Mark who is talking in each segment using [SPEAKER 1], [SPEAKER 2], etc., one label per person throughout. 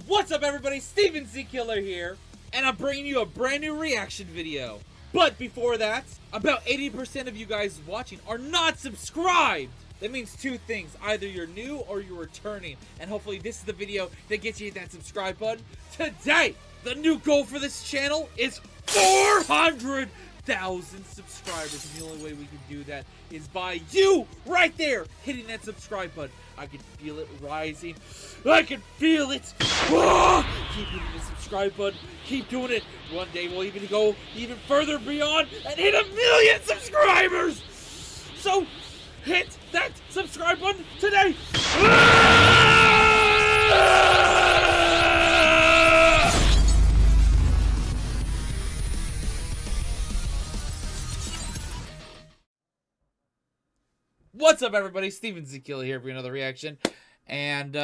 [SPEAKER 1] What's up everybody, Steven Z Killer here, and I'm bringing you a brand new reaction video. But before that, about 80% of you guys watching are not subscribed. That means two things, either you're new or you're returning, and hopefully this is the video that gets you that subscribe button. Today, the new goal for this channel is 400,000 subscribers, and the only way we can do that is by you right there hitting that subscribe button. I can feel it rising. I can feel it. Ah! Keep hitting the subscribe button. Keep doing it. One day we'll even go even further beyond and hit 1 million subscribers. So hit that subscribe button today. What's up everybody, Steven Z Killer here for another reaction. And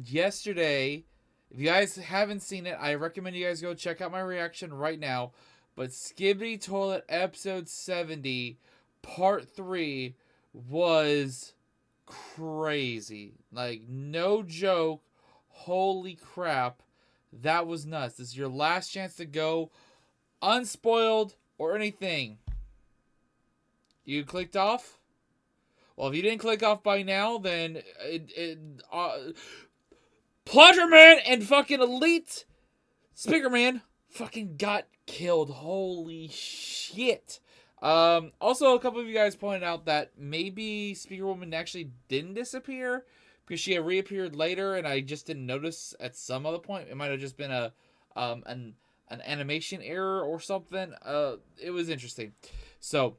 [SPEAKER 1] yesterday, if you guys haven't seen it, I recommend you guys go check out my reaction right now. But Skibidi Toilet episode 70 part 3 was crazy. Like, no joke. Holy crap. That was nuts. This is your last chance to go unspoiled or anything. You clicked off? Well, if you didn't click off by now, then Plunger Man and fucking Elite Speaker Man fucking got killed. Holy shit. Also, a couple of you guys pointed out that maybe Speaker Woman actually didn't disappear because she had reappeared later, and I just didn't notice at some other point. It might have just been an animation error or something. It was interesting. So,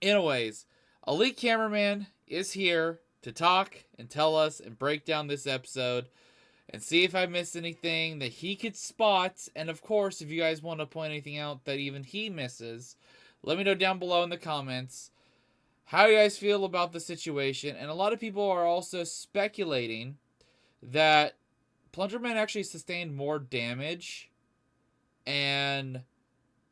[SPEAKER 1] anyways, Elite Cameraman is here to talk and tell us and break down this episode and see if I missed anything that he could spot. And of course, if you guys want to point anything out that even he misses, let me know down below in the comments how you guys feel about the situation. And a lot of people are also speculating that Plunger Man actually sustained more damage and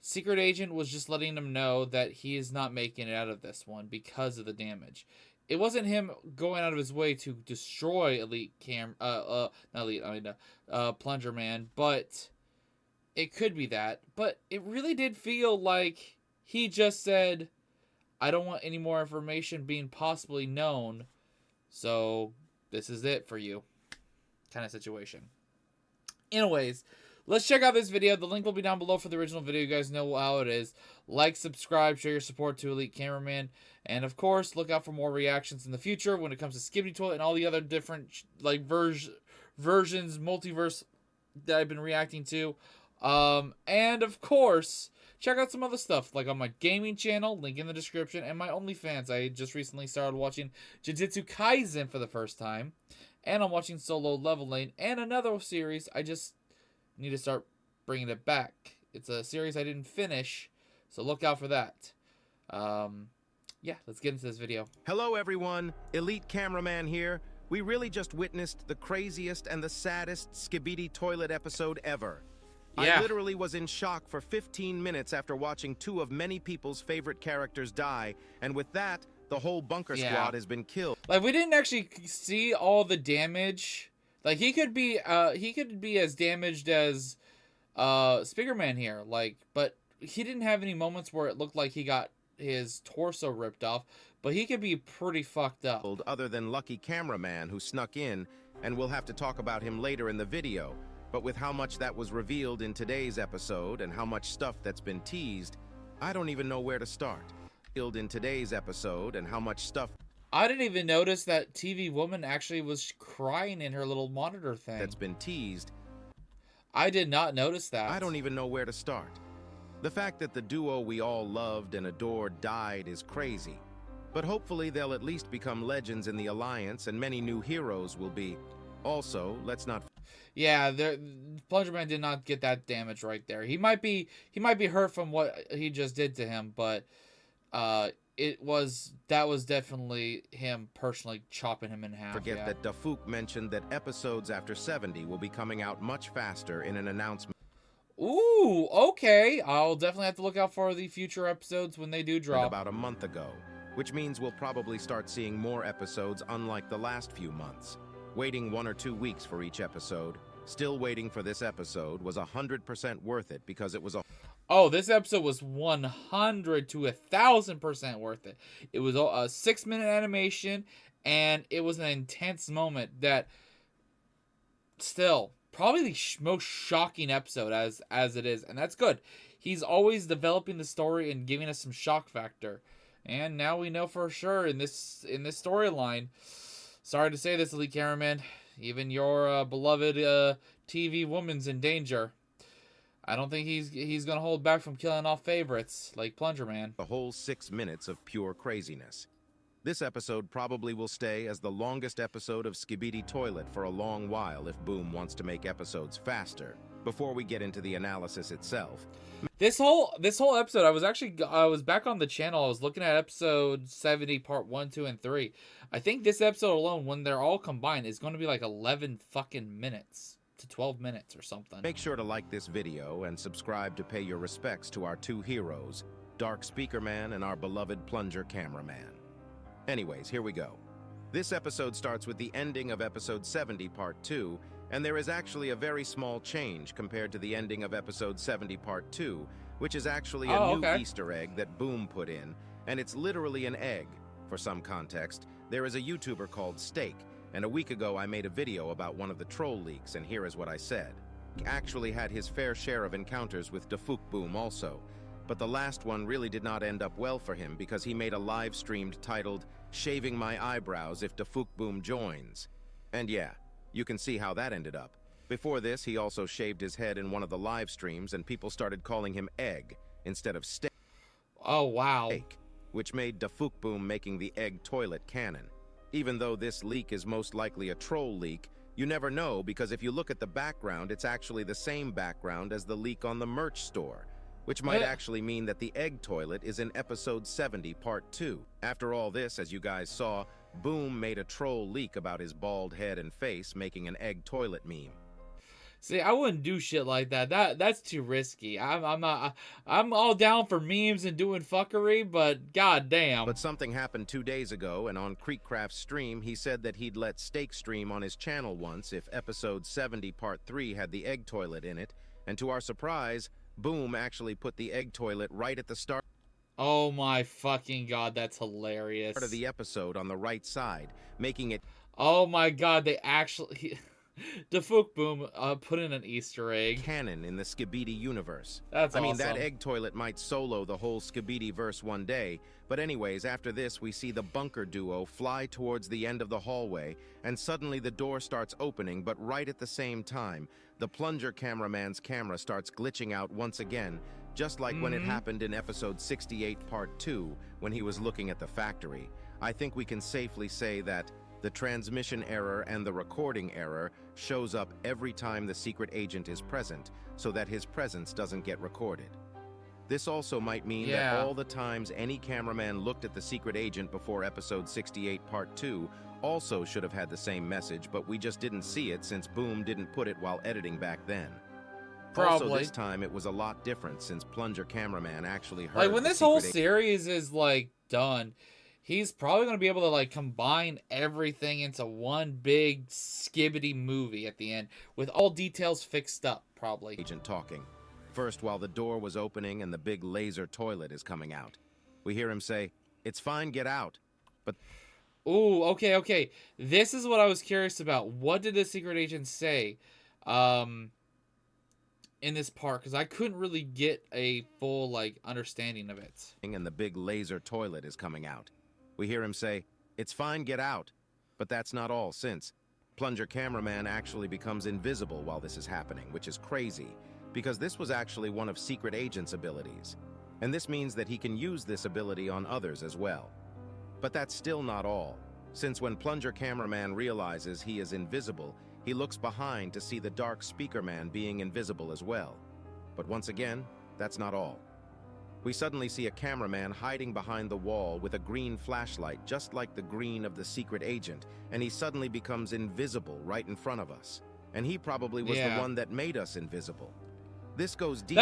[SPEAKER 1] Secret Agent was just letting him know that he is not making it out of this one because of the damage. It wasn't him going out of his way to destroy Plunger Man, but it could be that. But it really did feel like he just said, I don't want any more information being possibly known, so this is it for you kind of situation. Anyways, let's check out this video. The link will be down below for the original video. You guys know how it is. Like, subscribe, show your support to Elite Cameraman. And, of course, look out for more reactions in the future when it comes to Skibidi Toilet and all the other different like versions, multiverse that I've been reacting to. And, of course, check out some other stuff like on my gaming channel, link in the description, and my OnlyFans. I just recently started watching Jujutsu Kaisen for the first time. And I'm watching Solo Leveling and another series. I just need to start bringing it back. It's a series I didn't finish, so look out for that. Yeah, let's get into this video.
[SPEAKER 2] Hello everyone, Elite Cameraman here. We really just witnessed the craziest and the saddest Skibidi Toilet episode ever.
[SPEAKER 1] Yeah.
[SPEAKER 2] I literally was in shock for 15 minutes after watching two of many people's favorite characters die, and with that, the whole bunker squad has been killed.
[SPEAKER 1] Like, we didn't actually see all the damage. Like, he could be as damaged as Speaker Man here, like, but he didn't have any moments where it looked like he got his torso ripped off, but he could be pretty fucked up.
[SPEAKER 2] Other than Lucky Cameraman, who snuck in, and we'll have to talk about him later in the video. But with how much that was revealed in today's episode and how much stuff that's been teased, I don't even know where to start. In today's episode and how much stuff
[SPEAKER 1] I didn't even notice that TV Woman actually was crying in her little monitor thing.
[SPEAKER 2] That's been teased.
[SPEAKER 1] I did not notice that.
[SPEAKER 2] I don't even know where to start. The fact that the duo we all loved and adored died is crazy. But hopefully they'll at least become legends in the Alliance and many new heroes will be. Also, let's not...
[SPEAKER 1] Yeah, Plunger Man did not get that damage right there. He might be hurt from what he just did to him, but that was definitely him personally chopping him in half.
[SPEAKER 2] Forget that Dafuk mentioned that episodes after 70 will be coming out much faster in an announcement.
[SPEAKER 1] Ooh, okay. I'll definitely have to look out for the future episodes when they do drop.
[SPEAKER 2] About a month ago, which means we'll probably start seeing more episodes unlike the last few months. waiting 1 or 2 weeks for each episode. Still waiting for this episode was 100% worth it because it was a
[SPEAKER 1] Oh, this episode was 100 to 1,000% worth it. It was a 6-minute animation, and it was an intense moment that still probably the most shocking episode as it is, and that's good. He's always developing the story and giving us some shock factor, and now we know for sure in this storyline. Sorry to say this, Elite Cameraman, even your beloved TV woman's in danger. I don't think he's gonna hold back from killing off favorites like Plunger Man.
[SPEAKER 2] the whole 6 minutes of pure craziness. This episode probably will stay as the longest episode of Skibidi Toilet for a long while if Boom wants to make episodes faster. Before we get into the analysis itself,
[SPEAKER 1] This whole episode, I was back on the channel. I was looking at episode 70, part 1, 2, and 3. I think this episode alone, when they're all combined, is going to be like 11 fucking minutes to 12 minutes or something.
[SPEAKER 2] make sure to like this video and subscribe to pay your respects to our two heroes, Dark Speaker Man and our beloved Plunger Cameraman. Anyways, here we go. This episode starts with the ending of episode 70, part 2, and there is actually a very small change compared to the ending of episode 70, part 2, which is actually a new Easter egg that Boom put in, and it's literally an egg. For some context, there is a YouTuber called Steak, and a week ago I made a video about one of the troll leaks, and here is what I said. He actually had his fair share of encounters with Defuk Boom also, but the last one really did not end up well for him because he made a live streamed titled Shaving My Eyebrows If Defuk Boom Joins. And yeah, you can see how that ended up. Before this, he also shaved his head in one of the live streams and people started calling him Egg instead of Steak.
[SPEAKER 1] Oh, wow.
[SPEAKER 2] Which made Defuk Boom making the egg toilet canon. Even though this leak is most likely a troll leak, you never know because if you look at the background, it's actually the same background as the leak on the merch store, which might actually mean that the egg toilet is in episode 70, part 2. After all this, as you guys saw, Boom made a troll leak about his bald head and face, making an egg toilet meme.
[SPEAKER 1] See, I wouldn't do shit like that. That's too risky. I'm not. I'm all down for memes and doing fuckery, but goddamn.
[SPEAKER 2] But something happened 2 days ago, and on Creekcraft's stream, he said that he'd let Steak stream on his channel once if episode 70, part 3 had the egg toilet in it, and to our surprise, Boom actually put the egg toilet right at the start.
[SPEAKER 1] Oh my fucking god, that's hilarious.
[SPEAKER 2] Part of the episode on the right side, making it.
[SPEAKER 1] Oh my god, they actually. Defuk Boom put in an Easter egg.
[SPEAKER 2] Canon in the Skibidi universe.
[SPEAKER 1] That's awesome.
[SPEAKER 2] I mean, that egg toilet might solo the whole Skibidi verse one day, but anyways, after this, we see the bunker duo fly towards the end of the hallway, and suddenly the door starts opening, but right at the same time, the Plunger Cameraman's camera starts glitching out once again, just like when it happened in episode 68, part 2, when he was looking at the factory. I think we can safely say that the transmission error and the recording error shows up every time the secret agent is present, so that his presence doesn't get recorded. This also might mean that all the times any cameraman looked at the secret agent before episode 68 part 2 also should have had the same message, but we just didn't see it since Boom didn't put it while editing back then.
[SPEAKER 1] Probably.
[SPEAKER 2] Also, this time it was a lot different since Plunger Cameraman actually heard
[SPEAKER 1] like when
[SPEAKER 2] the
[SPEAKER 1] this whole
[SPEAKER 2] secret
[SPEAKER 1] series is like done, he's probably going to be able to like combine everything into one big Skibidi movie at the end with all details fixed up, probably.
[SPEAKER 2] agent talking. First, while the door was opening and the big laser toilet is coming out, we hear him say, "It's fine, get out." But
[SPEAKER 1] Ooh, okay. This is what I was curious about. What did the secret agent say in this part? Because I couldn't really get a full like understanding of it.
[SPEAKER 2] and the big laser toilet is coming out. We hear him say, "It's fine, get out." But that's not all, since Plunger Cameraman actually becomes invisible while this is happening, which is crazy, because this was actually one of Secret Agent's abilities. And this means that he can use this ability on others as well. But that's still not all, since when Plunger Cameraman realizes he is invisible, he looks behind to see the Dark Speaker Man being invisible as well. But once again, that's not all. We suddenly see a cameraman hiding behind the wall with a green flashlight, just like the green of the secret agent, and he suddenly becomes invisible right in front of us. And he probably was the one that made us invisible. This goes deeper.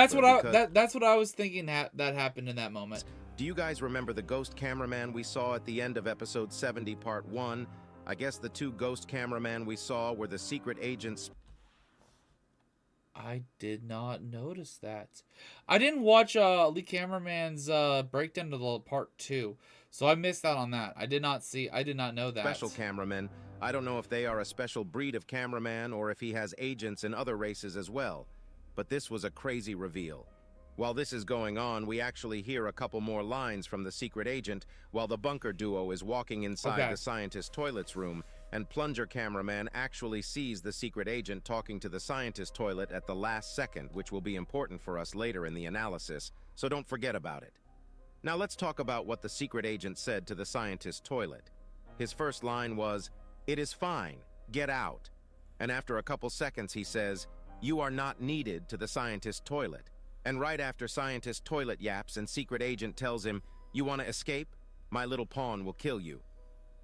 [SPEAKER 1] That's what I was thinking that happened in that moment.
[SPEAKER 2] Do you guys remember the ghost cameraman we saw at the end of episode 70, part 1? I guess the two ghost cameramen we saw were the secret agents.
[SPEAKER 1] I did not notice that. I didn't watch Lee Cameraman's breakdown of the part 2, so I missed out on that. I did not know that.
[SPEAKER 2] Special cameramen. I don't know if they are a special breed of cameraman or if he has agents in other races as well. But this was a crazy reveal. While this is going on, we actually hear a couple more lines from the secret agent while the bunker duo is walking inside the scientist toilet's room, and Plunger Cameraman actually sees the secret agent talking to the scientist toilet at the last second, which will be important for us later in the analysis, so don't forget about it. Now let's talk about what the secret agent said to the scientist toilet. His first line was, "It is fine, get out." And after a couple seconds he says, "You are not needed," to the scientist toilet. And right after scientist toilet yaps and secret agent tells him, "You want to escape? My little pawn will kill you."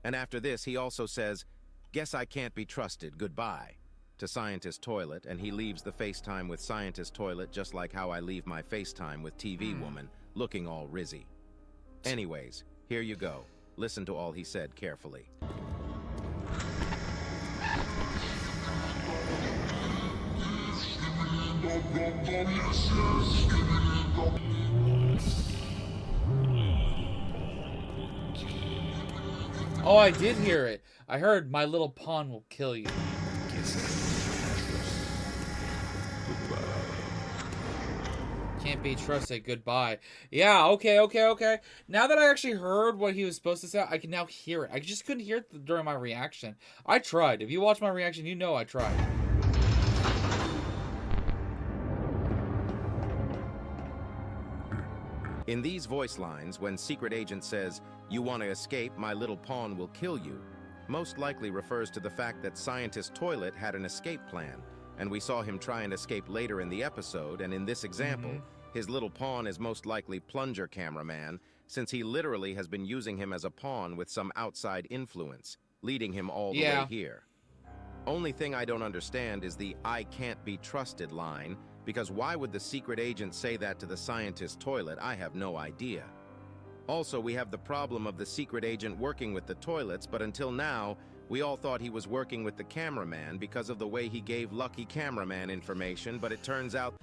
[SPEAKER 2] And after this he also says, "Guess I can't be trusted, goodbye," to scientist toilet, and he leaves the FaceTime with scientist toilet just like how I leave my FaceTime with TV woman, looking all rizzy. Anyways, here you go. Listen to all he said carefully.
[SPEAKER 1] Oh, I did hear it. I heard, "My little pawn will kill you." Can't be trusted, goodbye. Yeah, okay. Now that I actually heard what he was supposed to say, I can now hear it. I just couldn't hear it during my reaction. I tried. If you watch my reaction, you know I tried.
[SPEAKER 2] In these voice lines, when secret agent says, "You want to escape, my little pawn will kill you," most likely refers to the fact that scientist toilet had an escape plan, and we saw him try and escape later in the episode, and in this example, his little pawn is most likely Plunger Cameraman, since he literally has been using him as a pawn with some outside influence, leading him all the way here. Only thing I don't understand is the "I can't be trusted" line, because why would the secret agent say that to the scientist toilet? I have no idea. Also, we have the problem of the secret agent working with the toilets, but until now, we all thought he was working with the cameraman because of the way he gave Lucky Cameraman information, but it turns out...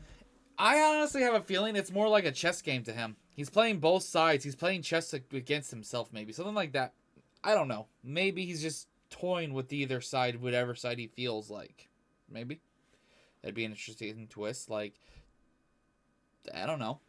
[SPEAKER 1] I honestly have a feeling it's more like a chess game to him. He's playing both sides. He's playing chess against himself, maybe. Something like that. I don't know. Maybe he's just toying with either side, whatever side he feels like. Maybe. That'd be an interesting twist. Like, I don't know.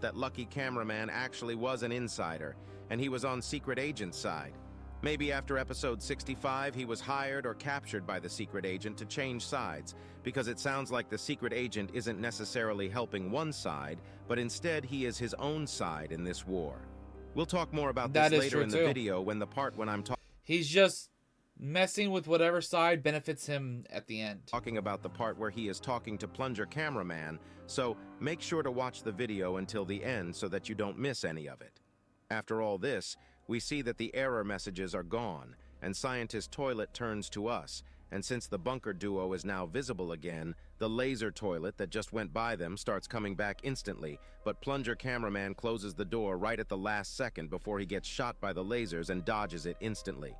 [SPEAKER 2] That Lucky Cameraman actually was an insider, and he was on secret agent's side. Maybe after episode 65, he was hired or captured by the secret agent to change sides, because it sounds like the secret agent isn't necessarily helping one side, but instead he is his own side in this war. We'll talk more about this later in the video when the part when I'm talking...
[SPEAKER 1] He's just messing with whatever side benefits him at the end.
[SPEAKER 2] Talking about the part where he is talking to Plunger Cameraman, so make sure to watch the video until the end so that you don't miss any of it. After all this, we see that the error messages are gone, and Scientist Toilet turns to us, and since the bunker duo is now visible again, the laser toilet that just went by them starts coming back instantly, but Plunger Cameraman closes the door right at the last second before he gets shot by the lasers and dodges it instantly.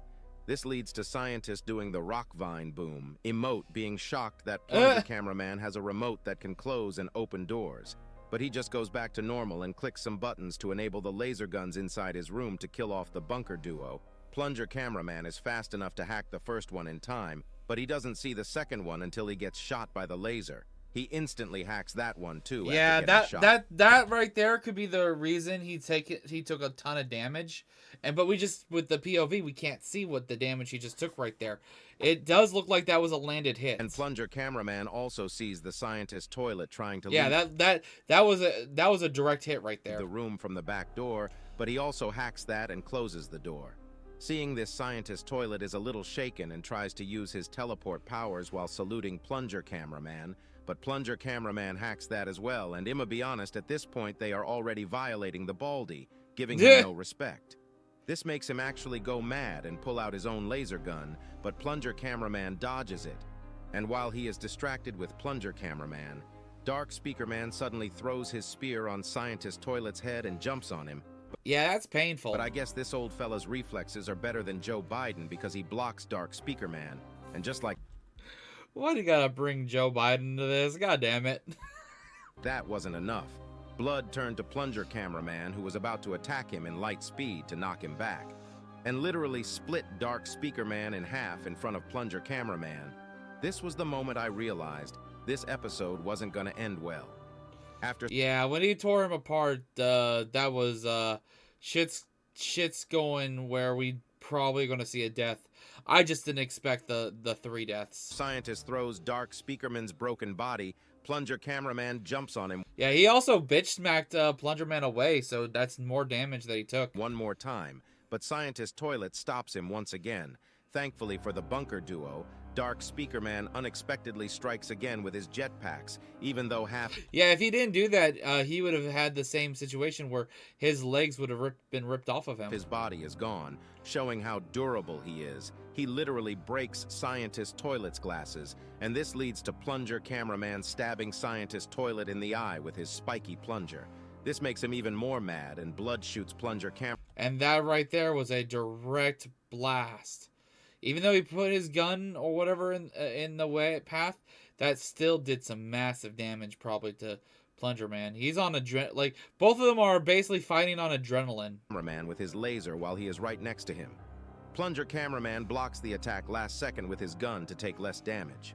[SPEAKER 2] This leads to Scientist doing the rock vine boom, emote being shocked that Plunger Cameraman has a remote that can close and open doors. But he just goes back to normal and clicks some buttons to enable the laser guns inside his room to kill off the bunker duo. Plunger Cameraman is fast enough to hack the first one in time, but he doesn't see the second one until he gets shot by the laser. He instantly hacks that one too.
[SPEAKER 1] Yeah, that right there could be the reason he took a ton of damage. But we just, with the POV, we can't see what the damage he just took right there. It does look like that was a landed hit.
[SPEAKER 2] And Plunger Cameraman also sees the Scientist Toilet trying to
[SPEAKER 1] leave. that was a direct hit right there.
[SPEAKER 2] The room from the back door, but he also hacks that and closes the door. Seeing this, Scientist Toilet is a little shaken and tries to use his teleport powers while saluting Plunger Cameraman, but Plunger Cameraman hacks that as well, and I'ma be honest, at this point they are already violating the Baldy, giving him no respect. This makes him actually go mad and pull out his own laser gun, but Plunger Cameraman dodges it. And while he is distracted with Plunger Cameraman, Dark Speaker Man suddenly throws his spear on Scientist Toilet's head and jumps on him.
[SPEAKER 1] Yeah, that's painful.
[SPEAKER 2] But I guess this old fella's reflexes are better than Joe Biden because he blocks Dark Speaker Man. And just like...
[SPEAKER 1] Why do you gotta bring Joe Biden into this? God damn it.
[SPEAKER 2] That wasn't enough. Blood turned to Plunger Cameraman, who was about to attack him in light speed to knock him back, and literally split Dark Speaker Man in half in front of Plunger Cameraman. This was the moment I realized this episode wasn't gonna end well.
[SPEAKER 1] Yeah, when he tore him apart, that was shit's going where we probably gonna see a death. I just didn't expect the 3 deaths.
[SPEAKER 2] Scientist throws Dark Speakerman's broken body. Plunger Cameraman jumps on him.
[SPEAKER 1] Yeah, he also bitch smacked Plunger Man away, so that's more damage that he took.
[SPEAKER 2] One more time, but Scientist Toilet stops him once again. Thankfully for the bunker duo, Dark Speakerman unexpectedly strikes again with his jetpacks, even though
[SPEAKER 1] Yeah, if he didn't do that, he would have had the same situation where his legs would have been ripped off of him.
[SPEAKER 2] His body is gone, showing how durable he is. He literally breaks Scientist Toilet's glasses, and this leads to Plunger Cameraman stabbing Scientist Toilet in the eye with his spiky plunger. This makes him even more mad, and blood shoots Plunger Cameraman.
[SPEAKER 1] And that right there was a direct blast. Even though he put his gun or whatever in the path, that still did some massive damage probably to Plunger Man. He's on like both of them are basically fighting on adrenaline.
[SPEAKER 2] Cameraman with his laser while he is right next to him. Plunger Cameraman blocks the attack last second with his gun to take less damage.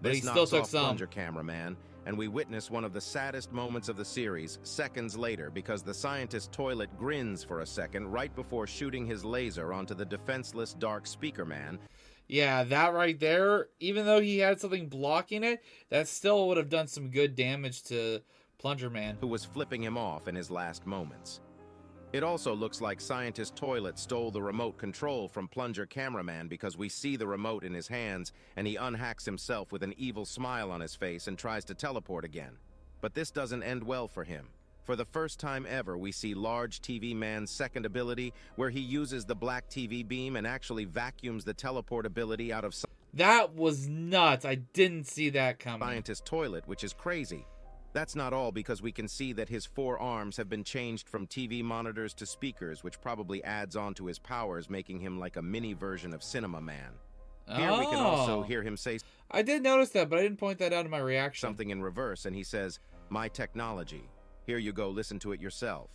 [SPEAKER 1] But
[SPEAKER 2] This
[SPEAKER 1] he
[SPEAKER 2] knocks
[SPEAKER 1] still took
[SPEAKER 2] off
[SPEAKER 1] some.
[SPEAKER 2] Plunger Cameraman, and we witness one of the saddest moments of the series seconds later, because the Scientist Toilet grins for a second right before shooting his laser onto the defenseless Dark Speaker Man.
[SPEAKER 1] Yeah, that right there, even though he had something blocking it, that still would have done some good damage to Plunger Man,
[SPEAKER 2] who was flipping him off in his last moments. It also looks like Scientist Toilet stole the remote control from Plunger Cameraman, because we see the remote in his hands and he unhacks himself with an evil smile on his face and tries to teleport again. But this doesn't end well for him. For the first time ever, we see Large TV Man's second ability, where he uses the black TV beam and actually vacuums the teleport ability out of
[SPEAKER 1] That was nuts. I didn't see that coming.
[SPEAKER 2] Scientist Toilet, which is crazy. That's not all, because we can see that his 4 arms have been changed from TV monitors to speakers, which probably adds on to his powers, making him like a mini version of Cinema Man. Here we can also hear him say
[SPEAKER 1] I did notice that, but I didn't point that out in my reaction.
[SPEAKER 2] something in reverse, and he says, "My technology." Here you go, listen to it yourself.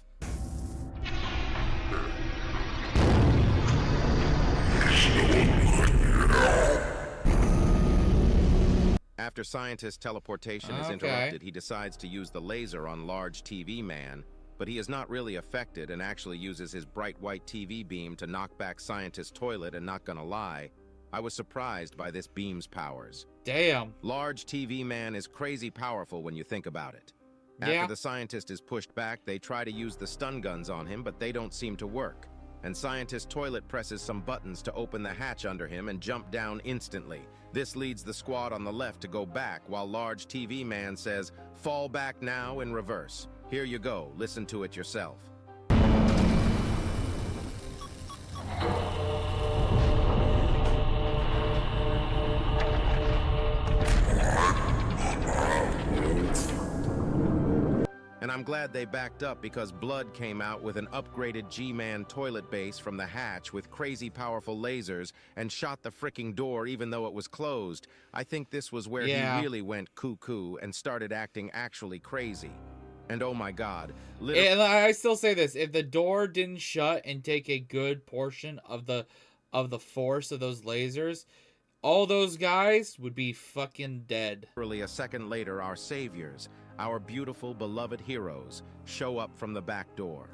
[SPEAKER 2] After Scientist teleportation is interrupted, he decides to use the laser on Large TV Man, but he is not really affected and actually uses his bright white TV beam to knock back Scientist Toilet, and not gonna lie, I was surprised by this beam's powers.
[SPEAKER 1] Damn.
[SPEAKER 2] Large TV Man is crazy powerful when you think about it. After the Scientist is pushed back, they try to use the stun guns on him, but they don't seem to work. And Scientist Toilet presses some buttons to open the hatch under him and jump down instantly. This leads the squad on the left to go back, while Large TV Man says, "Fall back now," in reverse. Here you go, listen to it yourself. And I'm glad they backed up, because Blood came out with an upgraded G-Man toilet base from the hatch with crazy powerful lasers and shot the freaking door even though it was closed. I think this was where he really went cuckoo and started acting actually crazy. And oh my god.
[SPEAKER 1] And I still say this, if the door didn't shut and take a good portion of the force of those lasers, all those guys would be fucking dead.
[SPEAKER 2] Literally a second later, our saviors, our beautiful, beloved heroes, show up from the back door.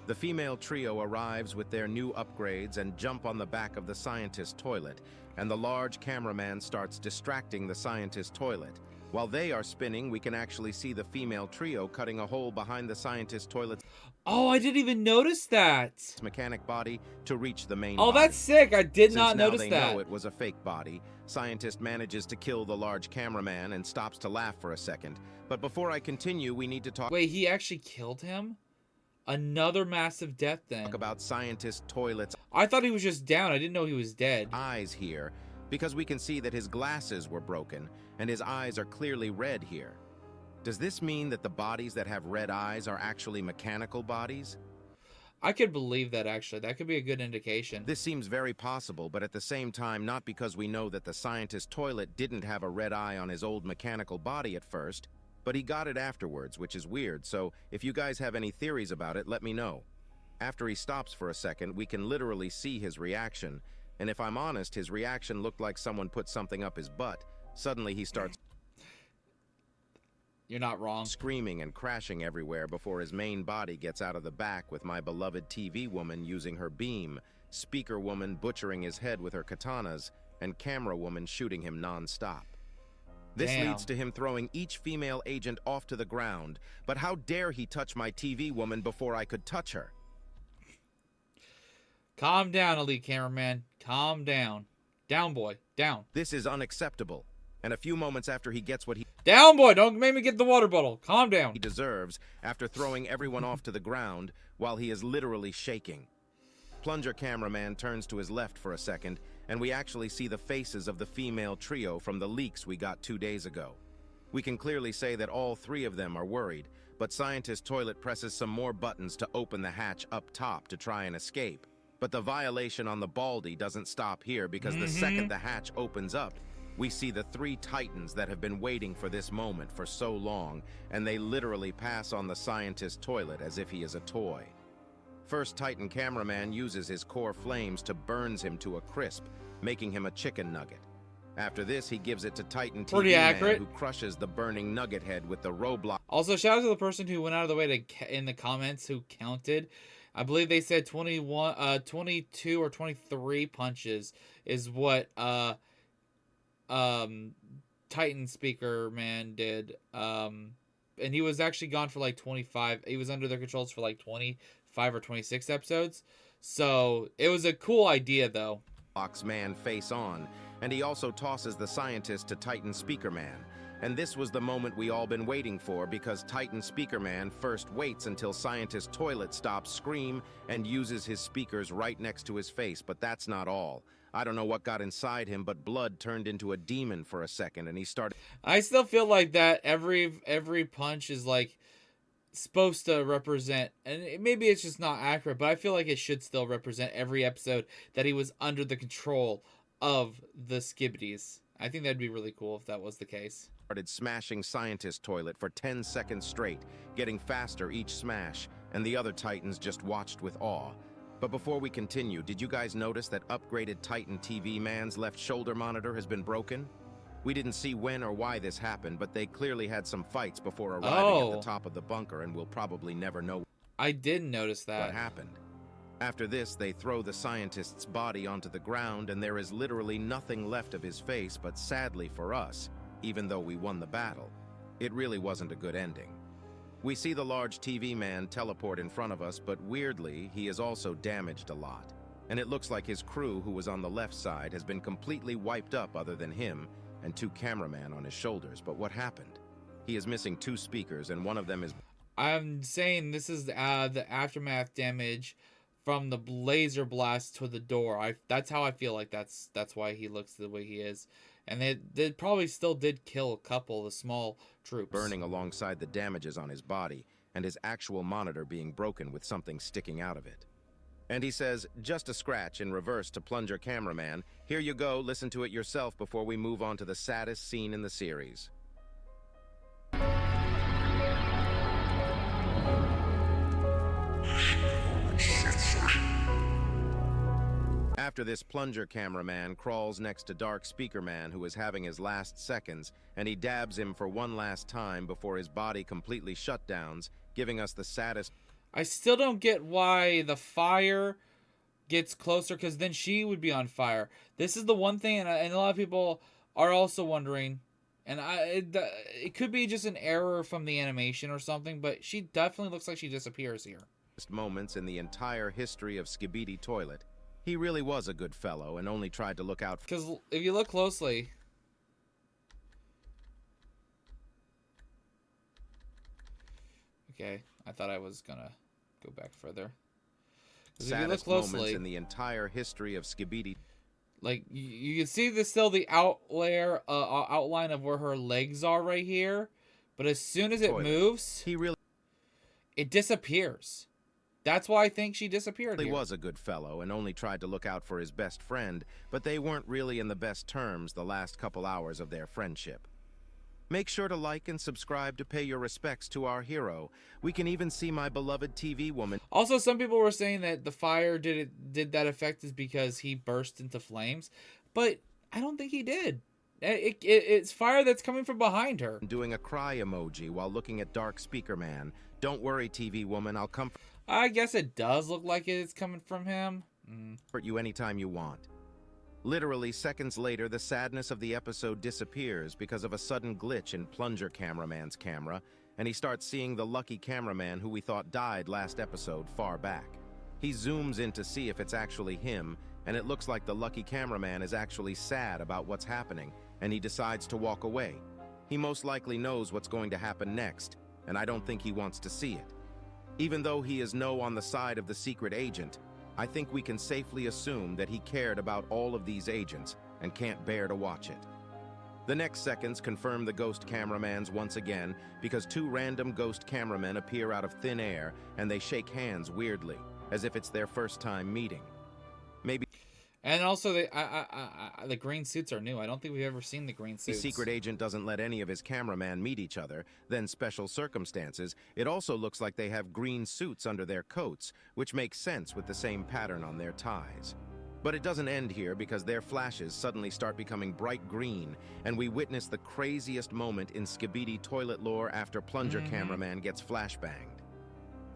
[SPEAKER 2] The female trio arrives with their new upgrades and jump on the back of the Scientist Toilet, and the Large Cameraman starts distracting the Scientist Toilet. While they are spinning, we can actually see the female trio cutting a hole behind the Scientist Toilet's
[SPEAKER 1] Oh, I didn't even notice that.
[SPEAKER 2] mechanic body to reach the main
[SPEAKER 1] Oh,
[SPEAKER 2] body.
[SPEAKER 1] that's sick. I did
[SPEAKER 2] Since
[SPEAKER 1] not
[SPEAKER 2] now
[SPEAKER 1] notice
[SPEAKER 2] they
[SPEAKER 1] that.
[SPEAKER 2] know it was a fake body, Scientist manages to kill the Large Cameraman and stops to laugh for a second. But before I continue, we need to talk
[SPEAKER 1] Wait, he actually killed him? Another massive death then.
[SPEAKER 2] about Scientist Toilet's
[SPEAKER 1] I thought he was just down. I didn't know he was dead.
[SPEAKER 2] eyes here, because we can see that his glasses were broken and his eyes are clearly red here. Does this mean that the bodies that have red eyes are actually mechanical bodies?
[SPEAKER 1] I could believe that, actually. That could be a good indication.
[SPEAKER 2] This seems very possible, but at the same time, not because we know that the scientist toilet didn't have a red eye on his old mechanical body at first, but he got it afterwards, which is weird, so if you guys have any theories about it, let me know. After he stops for a second, we can literally see his reaction, and if I'm honest, his reaction looked like someone put something up his butt. Suddenly he starts
[SPEAKER 1] You're not wrong.
[SPEAKER 2] screaming and crashing everywhere before his main body gets out of the back, with my beloved TV woman using her beam, speaker woman butchering his head with her katanas, and camera woman shooting him non-stop. This
[SPEAKER 1] Damn.
[SPEAKER 2] leads to him throwing each female agent off to the ground, but how dare he touch my TV woman before I could touch her?
[SPEAKER 1] Calm down, elite cameraman. Calm down. Down, boy. Down.
[SPEAKER 2] This is unacceptable. And a few moments after he gets what he
[SPEAKER 1] Down, boy. Don't make me get the water bottle. Calm down.
[SPEAKER 2] deserves, after throwing everyone off to the ground while he is literally shaking. Plunger cameraman turns to his left for a second, and we actually see the faces of the female trio from the leaks we got 2 days ago. We can clearly say that all 3 of them are worried, but Scientist Toilet presses some more buttons to open the hatch up top to try and escape. But the violation on the Baldy doesn't stop here, because the second the hatch opens up, we see the 3 Titans that have been waiting for this moment for so long, and they literally pass on the Scientist Toilet as if he is a toy. First Titan cameraman uses his core flames to burns him to a crisp, making him a chicken nugget. After this, he gives it to Titan
[SPEAKER 1] Pretty
[SPEAKER 2] TV
[SPEAKER 1] accurate.
[SPEAKER 2] Man, who crushes the burning nugget head with the Roblox.
[SPEAKER 1] Also, shout out to the person who went out of the way to, in the comments, who counted. I believe they said 22 or 23 punches is what Titan Speaker Man did. And he was actually gone for like 25. He was under their controls for like 25 or 26 episodes. So it was a cool idea, though.
[SPEAKER 2] Man face on, and he also tosses the scientist to Titan Speaker Man. And this was the moment we all been waiting for, because Titan Speaker Man first waits until Scientist Toilet stops scream and uses his speakers right next to his face, but that's not all. I don't know what got inside him, but blood turned into a demon for a second, and he started...
[SPEAKER 1] I still feel like that every punch is like supposed to represent, and maybe it's just not accurate, but I feel like it should still represent every episode that he was under the control of the Skibidis. I think that'd be really cool if that was the case.
[SPEAKER 2] Started smashing Scientist Toilet for 10 seconds straight, getting faster each smash, and the other Titans just watched with awe. But before we continue, did you guys notice that upgraded Titan TV Man's left shoulder monitor has been broken? We didn't see when or why this happened, but they clearly had some fights before arriving at the top of the bunker, and we'll probably never know
[SPEAKER 1] I didn't notice that.
[SPEAKER 2] what happened. After this, they throw the scientist's body onto the ground, and there is literally nothing left of his face, but sadly for us, even though we won the battle, it really wasn't a good ending. We see the large TV man teleport in front of us, but weirdly, he is also damaged a lot. And it looks like his crew, who was on the left side, has been completely wiped up other than him and 2 cameramen on his shoulders. But what happened? He is missing 2 speakers, and one of them is...
[SPEAKER 1] I'm saying this is the aftermath damage from the laser blast to the door. That's how I feel like that's why he looks the way he is. And they probably still did kill a couple of the small troops.
[SPEAKER 2] Burning alongside the damages on his body, and his actual monitor being broken with something sticking out of it. And he says, just a scratch, in reverse to Plunger Cameraman. Here you go, listen to it yourself before we move on to the saddest scene in the series. After this, Plunger Cameraman crawls next to Dark Speaker Man, who is having his last seconds, and he dabs him for one last time before his body completely shutdowns, giving us the saddest...
[SPEAKER 1] I still don't get why the fire gets closer, because then she would be on fire. This is the one thing, and a lot of people are also wondering, and it could be just an error from the animation or something, but she definitely looks like she disappears here.
[SPEAKER 2] Moments in the entire history of Skibidi Toilet. He really was a good fellow and only tried to look out for...
[SPEAKER 1] Because if you look closely... Okay, I thought I was gonna go back further. If you look closely,
[SPEAKER 2] moments in the entire history of Skibidi...
[SPEAKER 1] Like, you can see still the outline of where her legs are right here. But as soon as it moves,
[SPEAKER 2] He really...
[SPEAKER 1] it disappears. That's why I think she disappeared
[SPEAKER 2] He
[SPEAKER 1] here.
[SPEAKER 2] was a good fellow and only tried to look out for his best friend, but they weren't really in the best terms the last couple hours of their friendship. Make sure to like and subscribe to pay your respects to our hero. We can even see my beloved TV woman.
[SPEAKER 1] Also, some people were saying that the fire did that effect is because he burst into flames, but I don't think he did. It's fire that's coming from behind her.
[SPEAKER 2] Doing a cry emoji while looking at Dark Speaker Man. Don't worry, TV woman, I'll comfort
[SPEAKER 1] I guess it does look like it's coming from him.
[SPEAKER 2] you anytime you want. Literally seconds later, the sadness of the episode disappears because of a sudden glitch in Plunger Cameraman's camera, and he starts seeing the lucky cameraman who we thought died last episode far back. He zooms in to see if it's actually him, and it looks like the lucky cameraman is actually sad about what's happening, and he decides to walk away. He most likely knows what's going to happen next, and I don't think he wants to see it. Even though he is on the side of the secret agent, I think we can safely assume that he cared about all of these agents and can't bear to watch it. The next seconds confirm the ghost cameramans once again because two random ghost cameramen appear out of thin air and they shake hands weirdly, as if it's their first time meeting. Maybe.
[SPEAKER 1] And also, the green suits are new. I don't think we've ever seen the green suits.
[SPEAKER 2] The secret agent doesn't let any of his cameramen meet each other, then special circumstances. It also looks like they have green suits under their coats, which makes sense with the same pattern on their ties. But it doesn't end here because their flashes suddenly start becoming bright green, and we witness the craziest moment in Skibidi toilet lore after Plunger Cameraman gets flashbanged.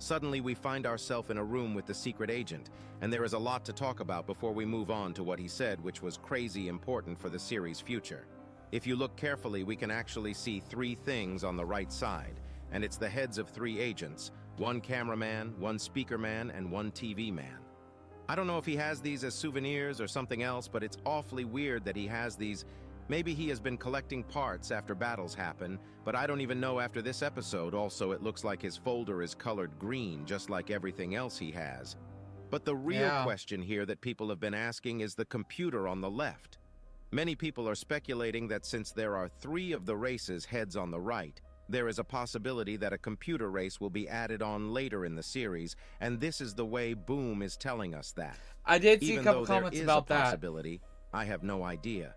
[SPEAKER 2] Suddenly, we find ourselves in a room with the secret agent, and there is a lot to talk about before we move on to what he said, which was crazy important for the series' future. If you look carefully, we can actually see three things on the right side, and it's the heads of three agents, one cameraman, one speaker man, and one TV man. I don't know if he has these as souvenirs or something else, but it's awfully weird that he has these. Maybe he has been collecting parts after battles happen, but I don't even know after this episode. Also, it looks like his folder is colored green, just like everything else he has. But the real question here that people have been asking is the computer on the left. Many people are speculating that since there are three of the races heads on the right, there is a possibility that a computer race will be added on later in the series, and this is the way Boom is telling us that.
[SPEAKER 1] I did see
[SPEAKER 2] Even
[SPEAKER 1] a couple
[SPEAKER 2] though there
[SPEAKER 1] comments
[SPEAKER 2] is
[SPEAKER 1] about
[SPEAKER 2] a
[SPEAKER 1] that.
[SPEAKER 2] possibility, I have no idea.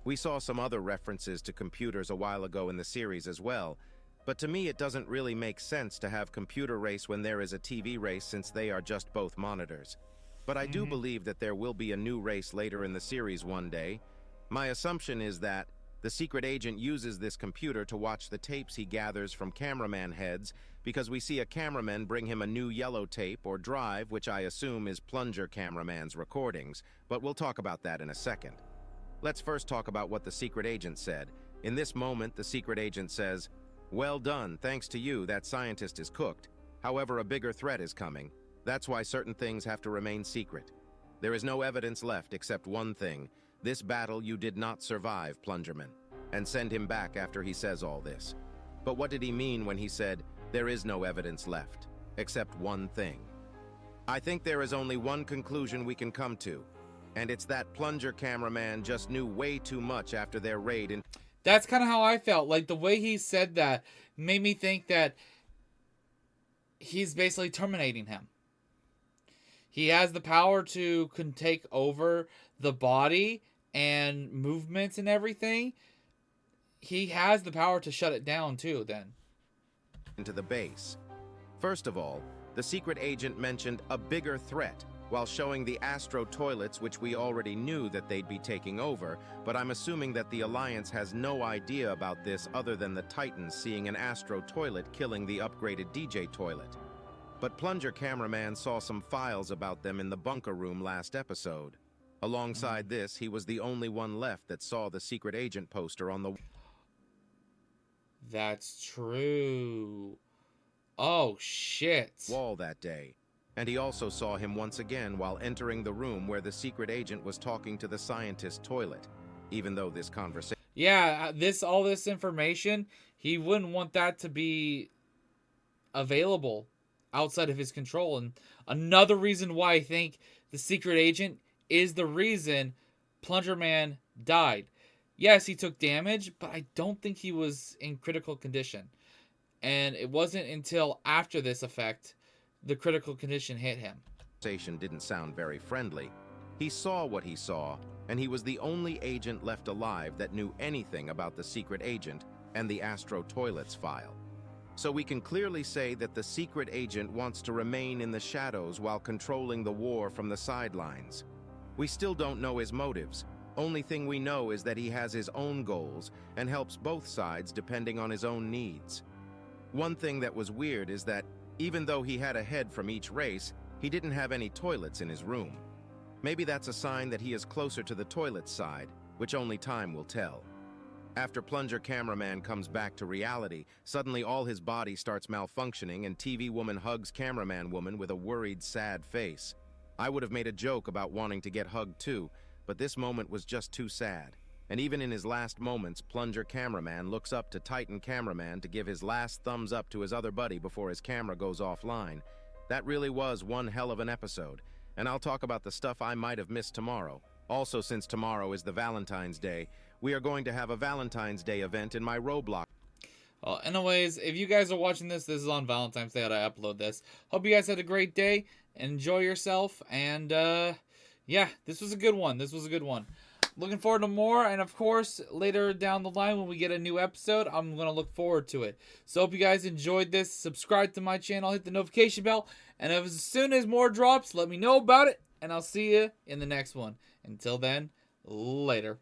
[SPEAKER 2] We saw some other references to computers a while ago in the series as well, but to me it doesn't really make sense to have computer race when there is a TV race since they are just both monitors. But I do believe that there will be a new race later in the series one day. My assumption is that the secret agent uses this computer to watch the tapes he gathers from cameraman heads because we see a cameraman bring him a new yellow tape or drive, which I assume is Plunger Cameraman's recordings, but we'll talk about that in a second. Let's first talk about what the secret agent said. In this moment, the secret agent says, "Well done, thanks to you, that scientist is cooked. However, a bigger threat is coming. That's why certain things have to remain secret. There is no evidence left except one thing. This battle you did not survive, Plungerman." And send him back after he says all this. But what did he mean when he said, "There is no evidence left, except one thing"? I think there is only one conclusion we can come to. And it's that Plunger Cameraman just knew way too much after their raid in...
[SPEAKER 1] That's kind of how I felt. Like, the way he said that made me think that he's basically terminating him. He has the power to take over the body and movements and everything. He has the power to shut it down too, then.
[SPEAKER 2] Into the base. First of all, the secret agent mentioned a bigger threat, while showing the Astro toilets, which we already knew that they'd be taking over, but I'm assuming that the Alliance has no idea about this other than the Titans seeing an Astro toilet killing the upgraded DJ toilet. But Plunger Cameraman saw some files about them in the bunker room last episode. Alongside this, he was the only one left that saw the secret agent poster on the...
[SPEAKER 1] That's true. Oh, shit.
[SPEAKER 2] ...wall that day. And he also saw him once again while entering the room where the secret agent was talking to the scientist toilet, even though this conversation...
[SPEAKER 1] Yeah, all this information, he wouldn't want that to be available outside of his control. And another reason why I think the secret agent is the reason Plunger Man died. Yes, he took damage, but I don't think he was in critical condition. And it wasn't until after this effect the critical condition hit him.
[SPEAKER 2] Conversation didn't sound very friendly. He saw what he saw, and he was the only agent left alive that knew anything about the secret agent and the Astro Toilets file. So we can clearly say that the secret agent wants to remain in the shadows while controlling the war from the sidelines. We still don't know his motives. Only thing we know is that he has his own goals and helps both sides depending on his own needs. One thing that was weird is that even though he had a head from each race, he didn't have any toilets in his room. Maybe that's a sign that he is closer to the toilet side, which only time will tell. After Plunger Cameraman comes back to reality, suddenly all his body starts malfunctioning and TV Woman hugs Cameraman Woman with a worried, sad face. I would have made a joke about wanting to get hugged too, but this moment was just too sad. And even in his last moments, Plunger Cameraman looks up to Titan Cameraman to give his last thumbs up to his other buddy before his camera goes offline. That really was one hell of an episode, and I'll talk about the stuff I might have missed tomorrow. Also, since tomorrow is the Valentine's Day, we are going to have a Valentine's Day event in my Roblox.
[SPEAKER 1] Well, anyways, if you guys are watching this, this is on Valentine's Day that I upload this. Hope you guys had a great day. Enjoy yourself. And, yeah, this was a good one. This was a good one. Looking forward to more. And, of course, later down the line when we get a new episode, I'm going to look forward to it. So, hope you guys enjoyed this. Subscribe to my channel. Hit the notification bell. And as soon as more drops, let me know about it. And I'll see you in the next one. Until then, later.